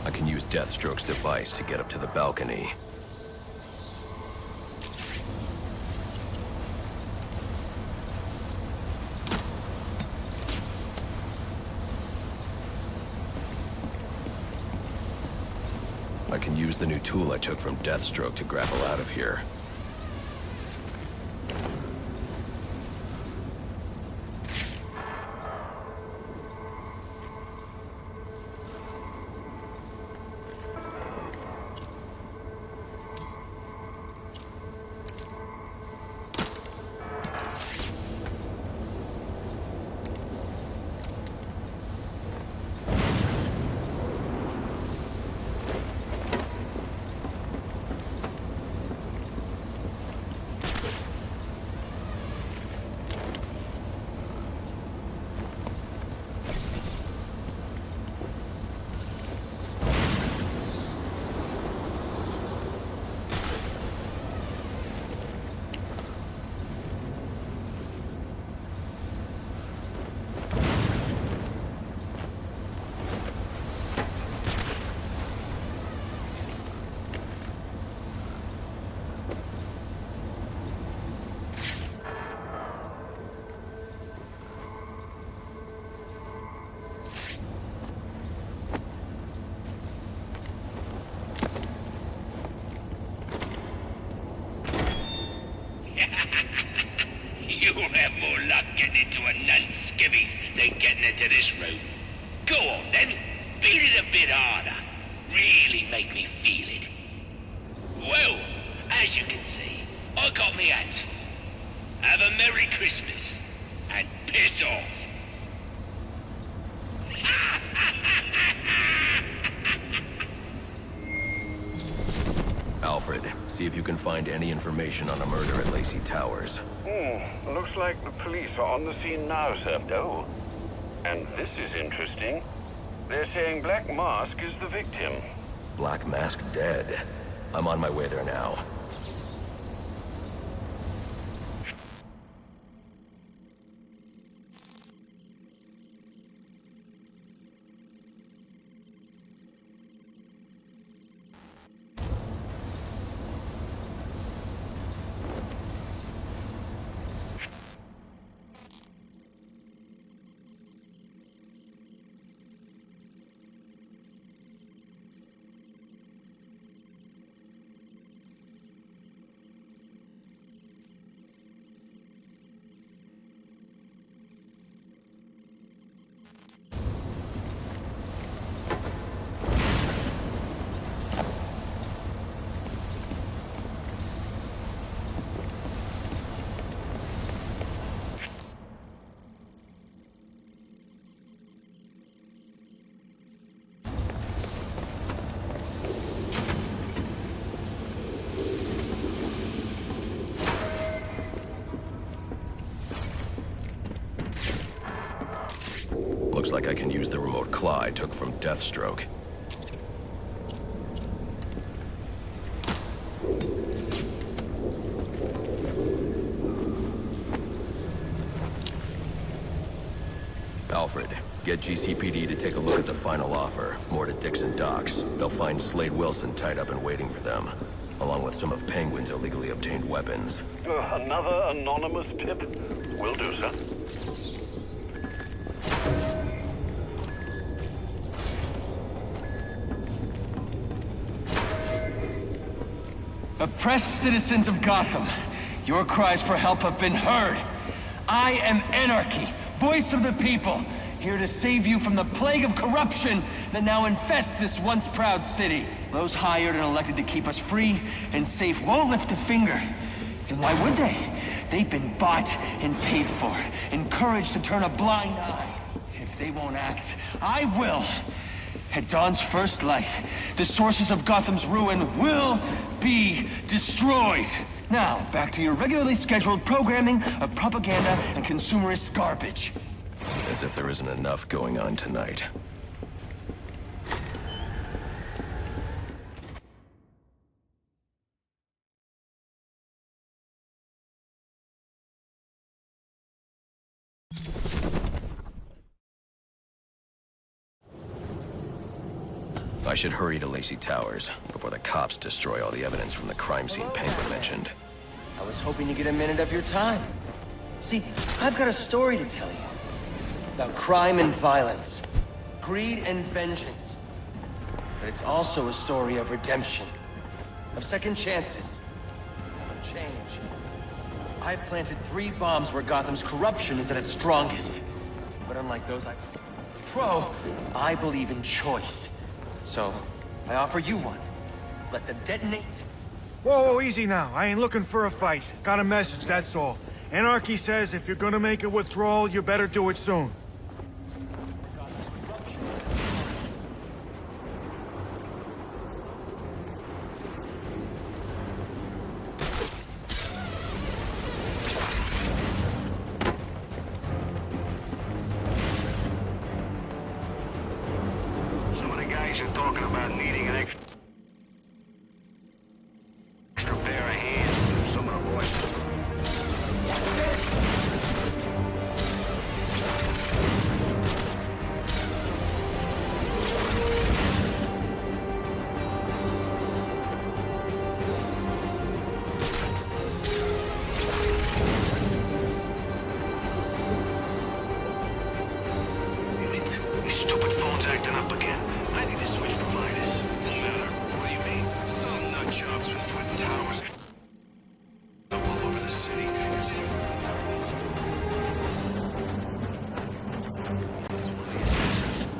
I can use Deathstroke's device to get up to the balcony. I can use the new tool I took from Deathstroke to grapple out of here. You'll have more luck getting into a nun's skivvies than getting into this room. Go on then, beat it a bit harder. Really make me feel it. Well, as you can see, I got me hands full. Have a Merry Christmas, and piss off. Alfred, see if you can find any information on a murder at Lacey Towers. Looks like the police are on the scene now, sir. Oh, and this is interesting. They're saying Black Mask is the victim. Black Mask dead. I'm on my way there now. Looks like I can use the remote claw I took from Deathstroke. Alfred, get GCPD to take a look at the final offer, more to Dixon Docks. They'll find Slade Wilson tied up and waiting for them, along with some of Penguin's illegally obtained weapons. Another anonymous tip? Will do, sir. Oppressed citizens of Gotham, your cries for help have been heard. I am Anarchy, voice of the people, here to save you from the plague of corruption that now infests this once proud city. Those hired and elected to keep us free and safe won't lift a finger. And why would they? They've been bought and paid for, encouraged to turn a blind eye. If they won't act, I will. At dawn's first light, the sources of Gotham's ruin will be destroyed. Now, back to your regularly scheduled programming of propaganda and consumerist garbage. As if there isn't enough going on tonight. I should hurry to Lacey Towers before the cops destroy all the evidence from the crime scene Penguin mentioned. I was hoping to get a minute of your time. See, I've got a story to tell you. About crime and violence. Greed and vengeance. But it's also a story of redemption. Of second chances. Of change. I've planted 3 bombs where Gotham's corruption is at its strongest. But unlike those I throw, I believe in choice. So, I offer you one. Let them detonate. Whoa, easy now. I ain't looking for a fight. Got a message, that's all. Anarchy says if you're gonna make a withdrawal, you better do it soon. Some of the guys are talking about needing an extra pair of hands. Some of the boys. These stupid phone's acting up again. I need to switch providers. No matter. What do you mean? Some nut jobs with twin towers. Up all over the city.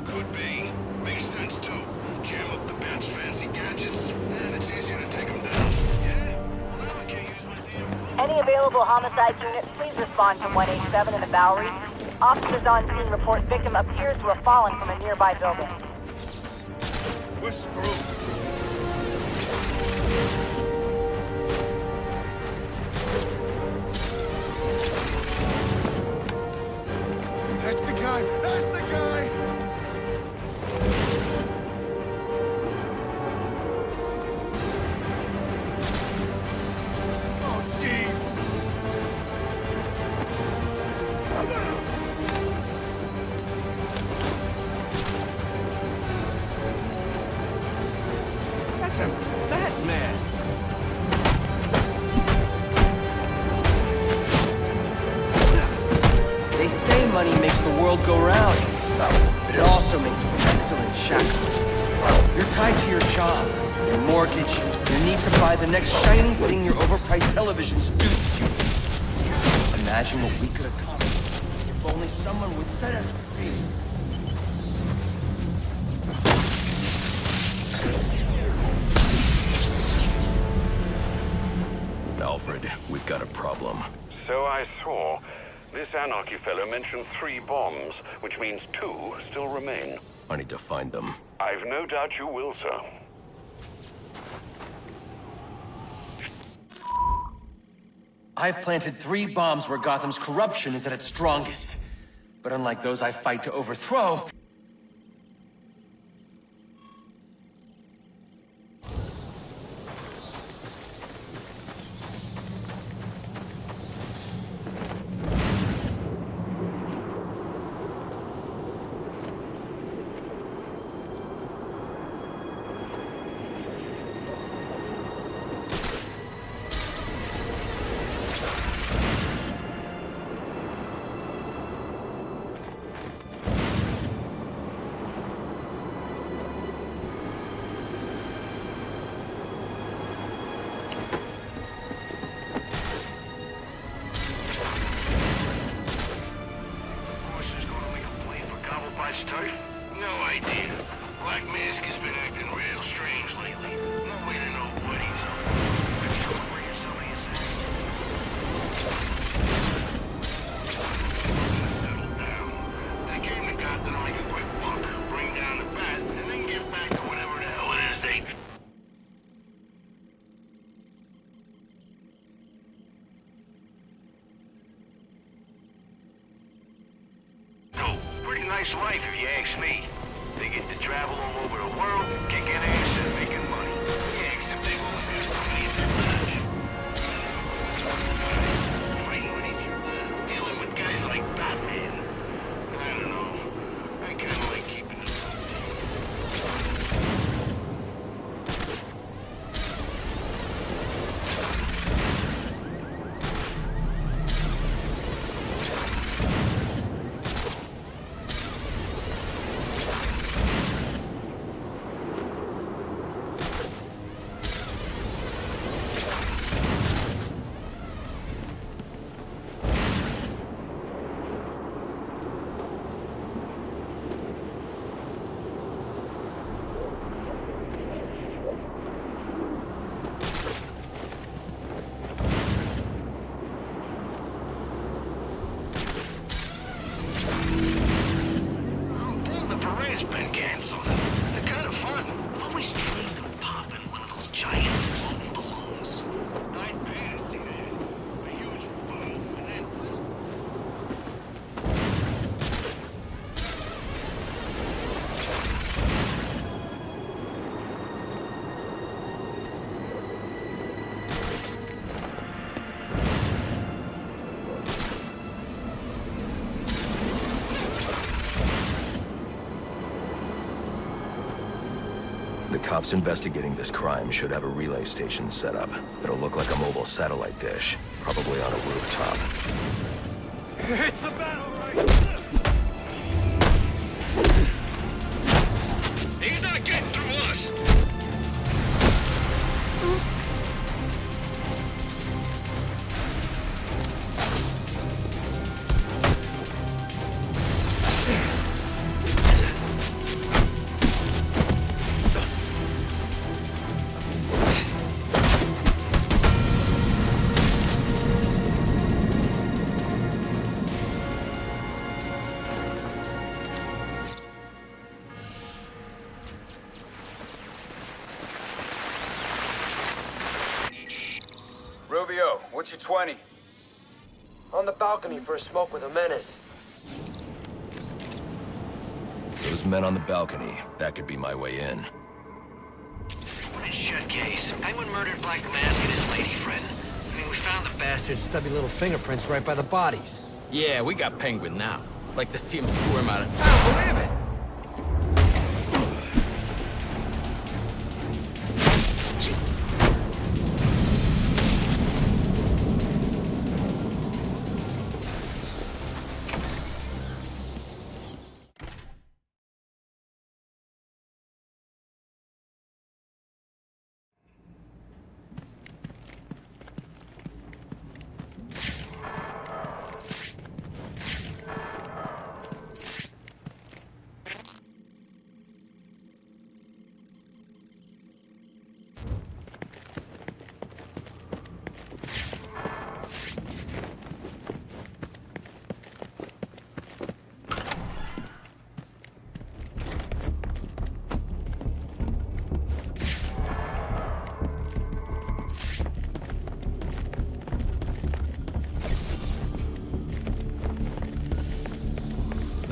Could be. Makes sense too. Jam up the bat's fancy gadgets, and it's easier to take them down. Yeah? Well, now I can't use my damn phone. Any available homicide units, please respond to 187 in the Bowery. Officers on scene report victim appears to have fallen from a nearby building. We're screwed. That's the guy! That's the guy! Oh, jeez! That's a fat man! They say money makes the world go round, but it also makes for excellent shackles. You're tied to your job, your mortgage, your need to buy the next shiny thing your overpriced television seduces you. Imagine what we could accomplish if only someone would set us free. Alfred, we've got a problem. So I saw. This Anarchy fellow mentioned 3 bombs, which means 2 still remain. I need to find them. I've no doubt you will, sir. I've planted 3 bombs where Gotham's corruption is at its strongest. But unlike those I fight to overthrow, Turf? No idea. Black Mask has been acting real strange lately. No way to know what he's up to. Maybe he'll bring you some of his settle down. They came to Gotham to make a quick buck, bring down the bat, and then get back to whatever the hell it is they... Pretty nice life if you ask me. They get to travel all over the world, kicking ass and making money. Yeah, except they won't have to leave their badge. Fighting with each other, dealing with guys like Batman. I don't know. I kinda like keeping it. cops investigating this crime should have a relay station set up. It'll look like a mobile satellite dish, probably on a rooftop. It's the battle right. He's not getting through us. Rubio, what's your 20? On the balcony for a smoke with a menace. Those men on the balcony, that could be my way in. Shut case. Penguin murdered Black Mask and his lady friend. I mean, we found the Bastard's stubby little fingerprints right by the bodies. Yeah, we got Penguin now. Like to see him squirm out of... I don't believe it!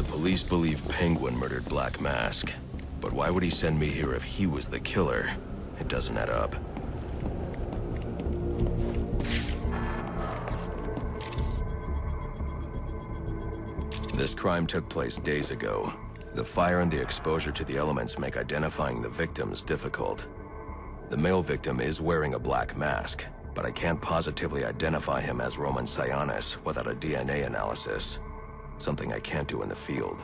Police believe Penguin murdered Black Mask. But why would he send me here if he was the killer? It doesn't add up. This crime took place days ago. The fire and the exposure to the elements make identifying the victims difficult. The male victim is wearing a black mask, but I can't positively identify him as Roman Sionis without a DNA analysis. Something I can't do in the field.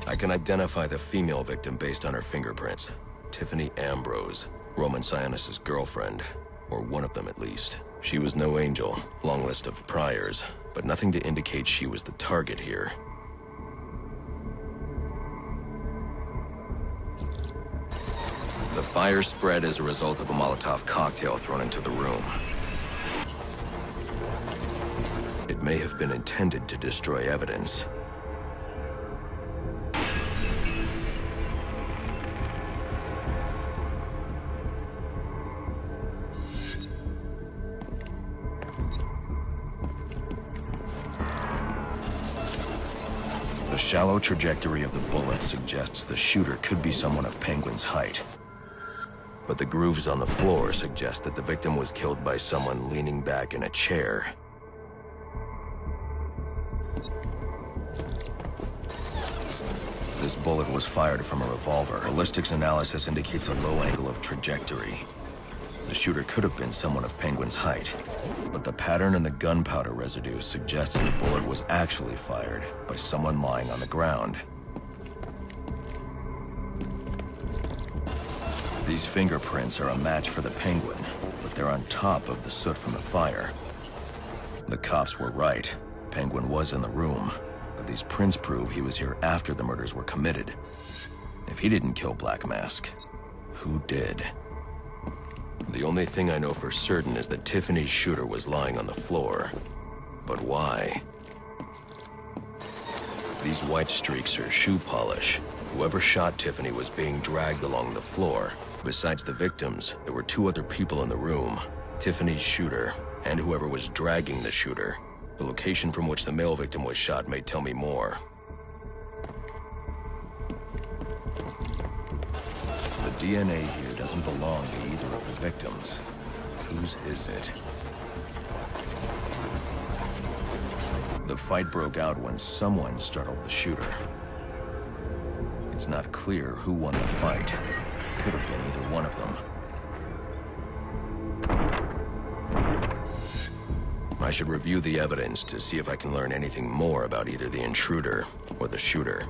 I can identify the female victim based on her fingerprints. Tiffany Ambrose, Roman Sionis' girlfriend, or one of them at least. She was no angel, long list of priors, but nothing to indicate she was the target here. The fire spread as a result of a Molotov cocktail thrown into the room. It may have been intended to destroy evidence. The shallow trajectory of the bullet suggests the shooter could be someone of Penguin's height. But the grooves on the floor suggest that the victim was killed by someone leaning back in a chair. This bullet was fired from a revolver. Ballistics analysis indicates a low angle of trajectory. The shooter could have been someone of Penguin's height, but the pattern in the gunpowder residue suggests the bullet was actually fired by someone lying on the ground. These fingerprints are a match for the Penguin, but they're on top of the soot from the fire. The cops were right. Penguin was in the room, but these prints prove he was here after the murders were committed. If he didn't kill Black Mask, who did? The only thing I know for certain is that Tiffany's shooter was lying on the floor. But why? These white streaks are shoe polish. Whoever shot Tiffany was being dragged along the floor. Besides the victims, there were two other people in the room. Tiffany's shooter, and whoever was dragging the shooter. The location from which the male victim was shot may tell me more. The DNA here doesn't belong to either of the victims. Whose is it? The fight broke out when someone startled the shooter. It's not clear who won the fight. It could have been either one of them. I should review the evidence to see if I can learn anything more about either the intruder or the shooter.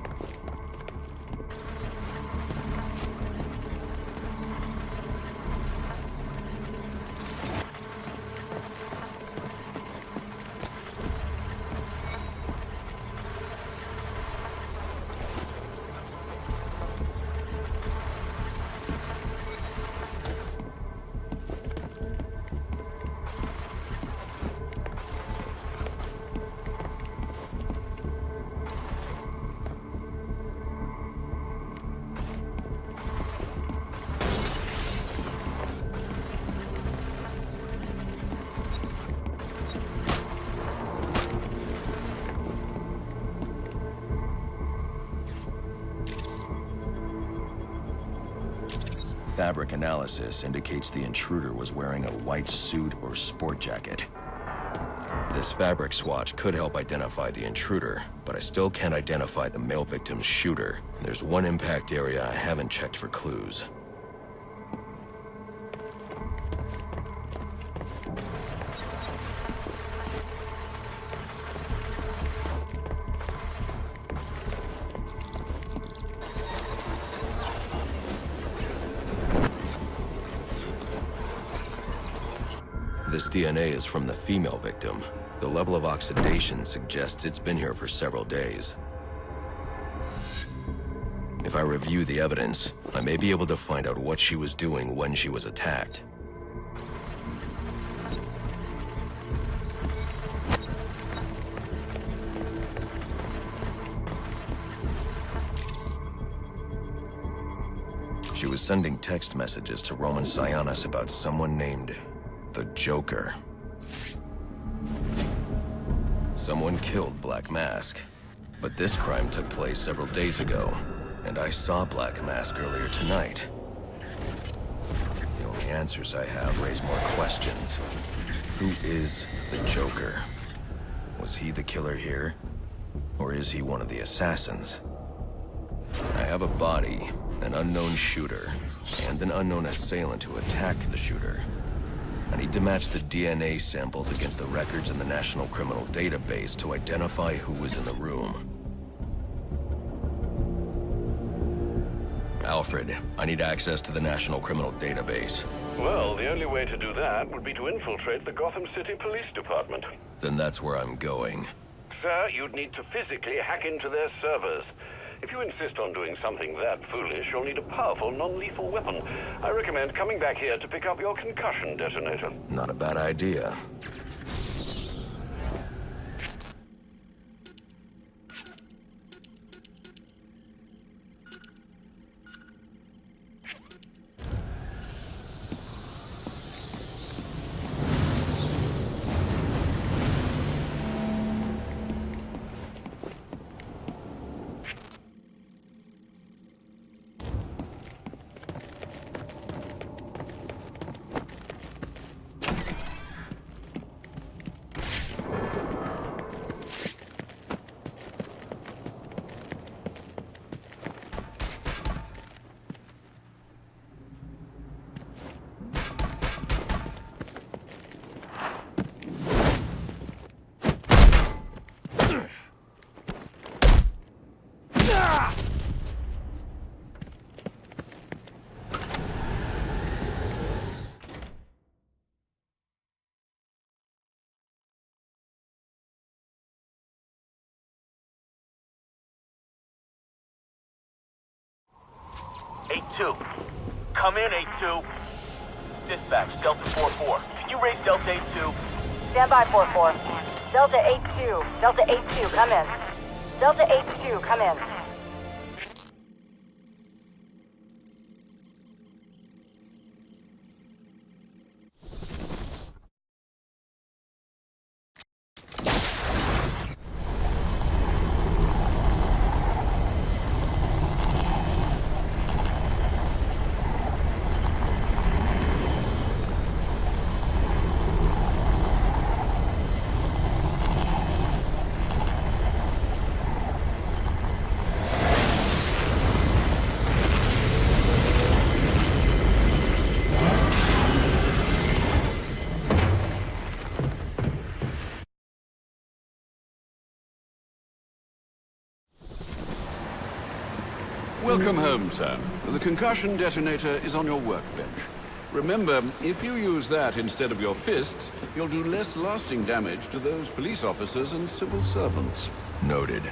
Fabric analysis indicates the intruder was wearing a white suit or sport jacket. This fabric swatch could help identify the intruder, but I still can't identify the male victim's shooter. There's one impact area I haven't checked for clues. This DNA is from the female victim. The level of oxidation suggests it's been here for several days. If I review the evidence, I may be able to find out what she was doing when she was attacked. She was sending text messages to Roman Sionis about someone named the Joker. Someone killed Black Mask, but this crime took place several days ago, and I saw Black Mask earlier tonight. The only answers I have raise more questions. Who is the Joker? Was he the killer here? Or is he one of the assassins? I have a body, an unknown shooter, and an unknown assailant who attacked the shooter. I need to match the DNA samples against the records in the National Criminal Database to identify who was in the room. Alfred, I need access to the National Criminal Database. Well, the only way to do that would be to infiltrate the Gotham City Police Department. Then that's where I'm going. Sir, you'd need to physically hack into their servers. If you insist on doing something that foolish, you'll need a powerful, non-lethal weapon. I recommend coming back here to pick up your concussion detonator. Not a bad idea. Two. Come in, 8-2. Dispatch, Delta 4-4. Can you raise Delta 8-2? Stand by, 4-4. Delta 8-2. Delta 8-2, come in. Delta 8-2, come in. Welcome home, sir. The concussion detonator is on your workbench. Remember, if you use that instead of your fists, you'll do less lasting damage to those police officers and civil servants. Noted.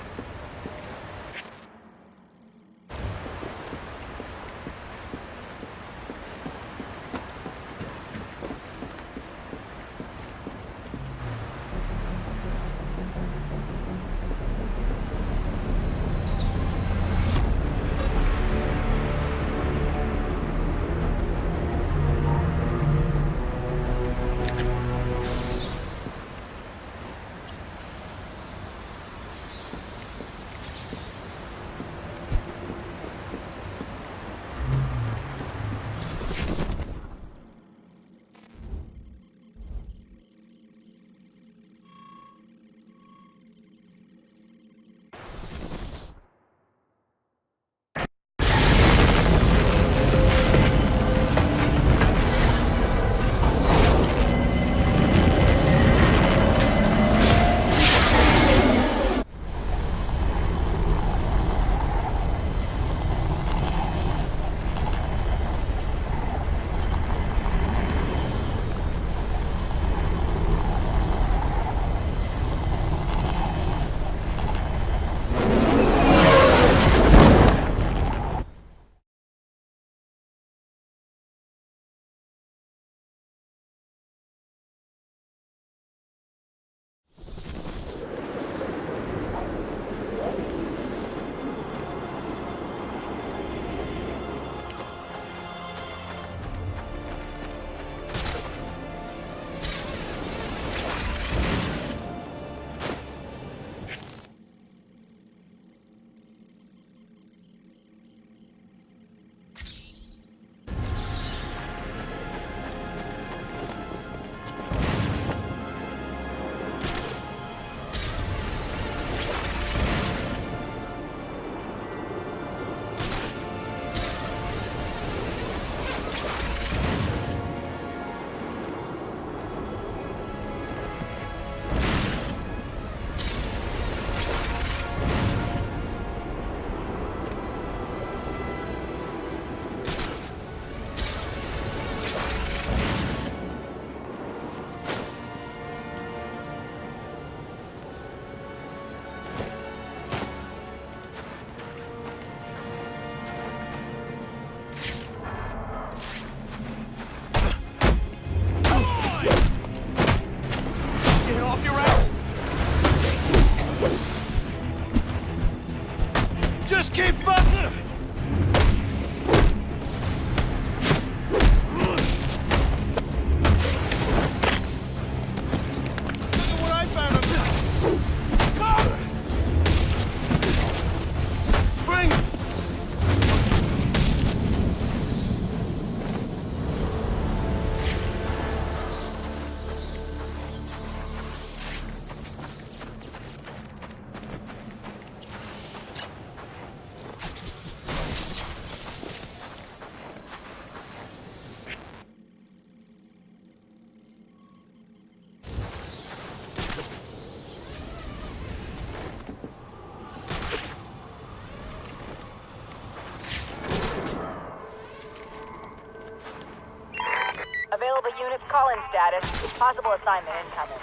Available units, call-in status. Possible assignment incoming.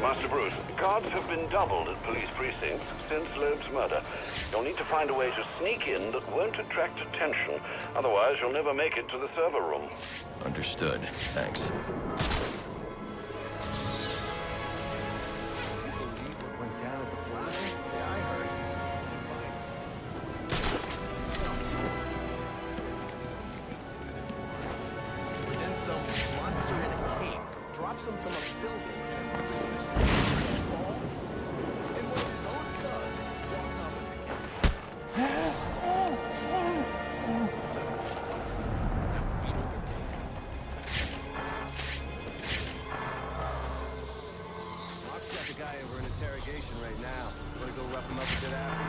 Master Bruce, guards have been doubled at police precincts since Loeb's murder. You'll need to find a way to sneak in that won't attract attention. Otherwise, you'll never make it to the server room. Understood. Thanks. Guy over in interrogation right now. Wanna go rough him up a bit after?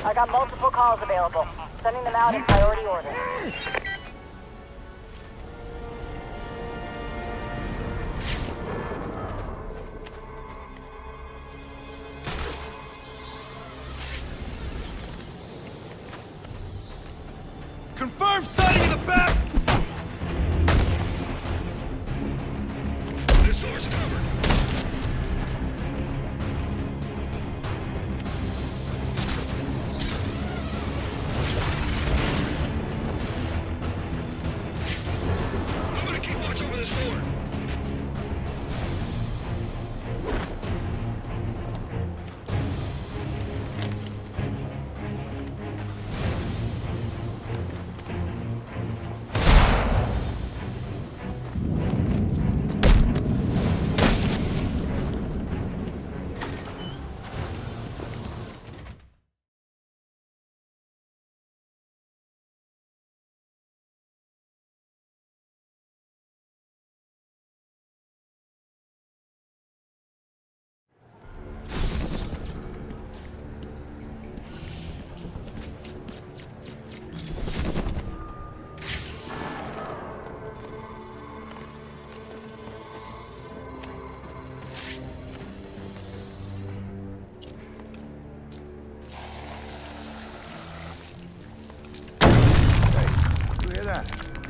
I got multiple calls available. Sending them out in priority order. Confirmed sighting in the back! This door's covered. I'm gonna keep watch over this door.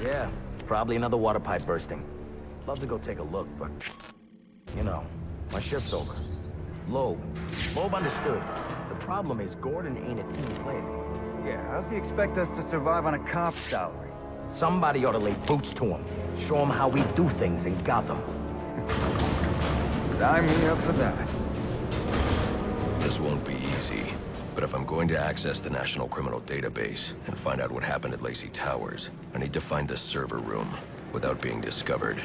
Yeah, probably another water pipe bursting. Love to go take a look, but... You know, my shift's over. Loeb understood. The problem is Gordon ain't a team player. Yeah, how's he expect us to survive on a cop's salary? Somebody ought to lay boots to him. Show him how we do things in Gotham. Sign me up for that. This won't be easy. But if I'm going to access the National Criminal Database and find out what happened at Lacey Towers, I need to find the server room without being discovered.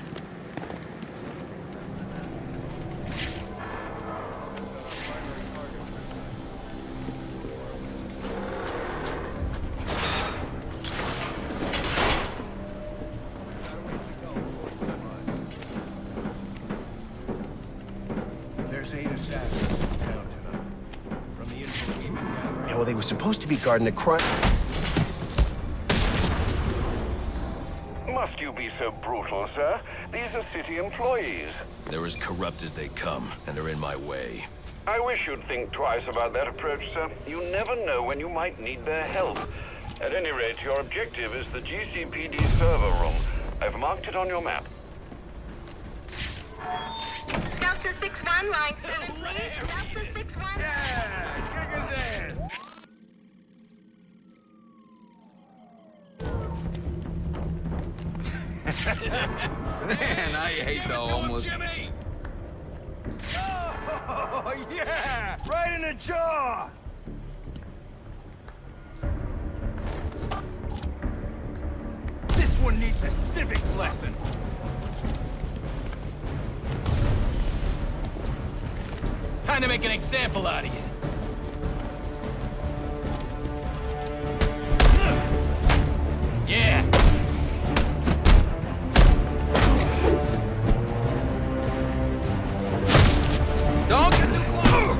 There's 8 assassins in town tonight. From the info we've been gathering... Yeah, well, they were supposed to be guarding the crime. Must you be so brutal, sir? These are city employees. They're as corrupt as they come, and they're in my way. I wish you'd think twice about that approach, sir. You never know when you might need their help. At any rate, your objective is the GCPD server room. I've marked it on your map. Delta 6-1, line 7, please. Delta 6-1. Yeah, kick his ass! Man, I hate the homeless. Oh, yeah! Right in the jaw! This Everyone needs a civics lesson. Time to make an example out of you. Yeah. Don't get too close.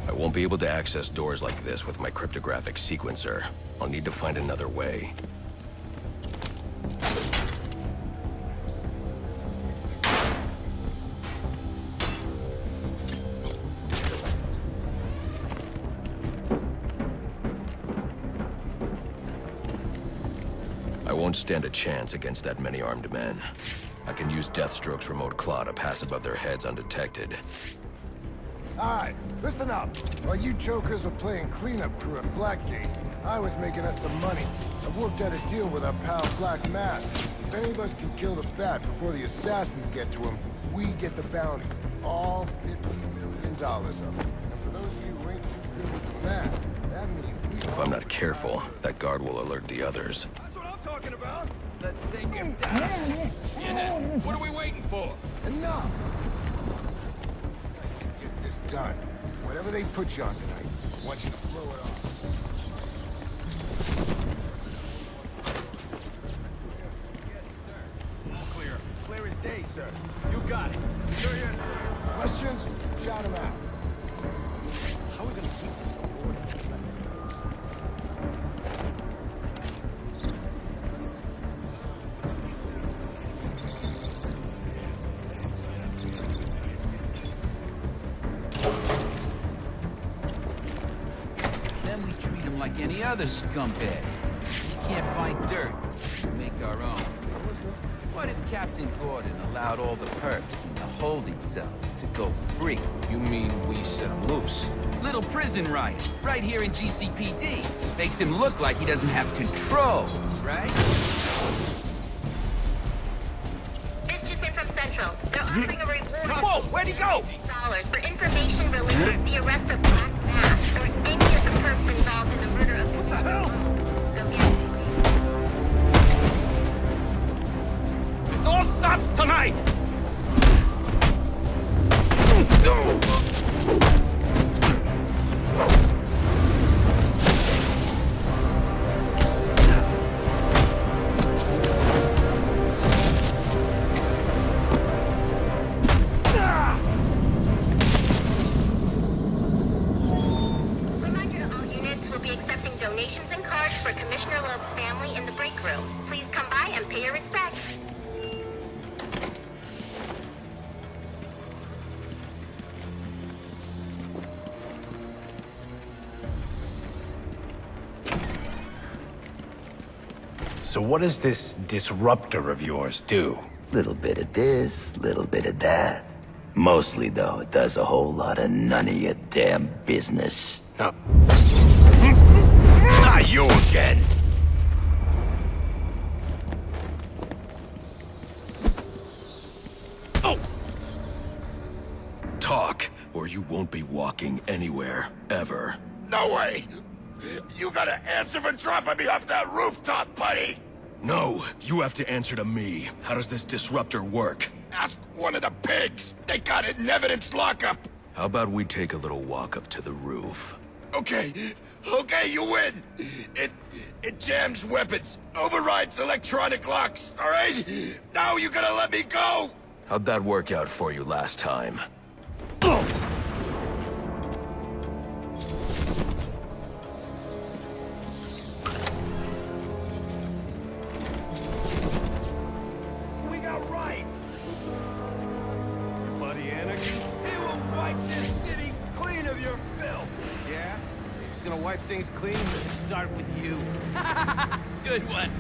I won't be able to access doors like this with my cryptographic sequencer. I'll need to find another way. I won't stand a chance against that many armed men. I can use Deathstroke's remote claw to pass above their heads undetected. Alright, listen up. While you jokers are playing cleanup crew at Blackgate, I was making us some money. I worked out a deal with our pal Black Mass. If any of us can kill the Bat before the assassins get to him, we get the bounty. All $50 million of it. And for those of you who ain't too good with the math, that means we... If I'm not careful, that guard will alert the others. That's what I'm talking about. Let's take him down. Yeah. What are we waiting for? Enough! Get this done. Whatever they put you on tonight, I want you to blow it off. Clear. Clear as day, sir. You got it. Sure, yes, sir. Questions? Shout them out. How are we gonna keep this on board? Then we treat him like any other scumbag. We can't find dirt. We make our own. What if Captain Gordon allowed all the perps in the holding cells to go free? You mean we set him loose? Little prison riot, right here in GCPD. Makes him look like he doesn't have control, right? This just in from Central. They're offering a reward. Whoa, where'd he go? $50 for information related to the arrest of Black Mass or any of the perps involved in the murder of... What the hell? Go get it. This all stops tonight! Reminder to all units, we'll be accepting donations and cards for Commissioner Loeb's family in the break room. Please come by and pay your respects. So what does this disruptor of yours do? Little bit of this, little bit of that. Mostly, though, it does a whole lot of none of your damn business. Oh. Not you again! Oh! Talk, or you won't be walking anywhere, ever. No way! You gotta answer for dropping me off that rooftop, buddy! No, you have to answer to me. How does this disruptor work? Ask one of the pigs! They got it in evidence lockup! How about we take a little walk up to the roof? Okay, you win! It jams weapons, overrides electronic locks, alright? Now you gotta let me go! How'd that work out for you last time? We got right. Bloody anarchy. He will wipe this city clean of your filth. Yeah? He's gonna wipe things clean? Start with you. Good one.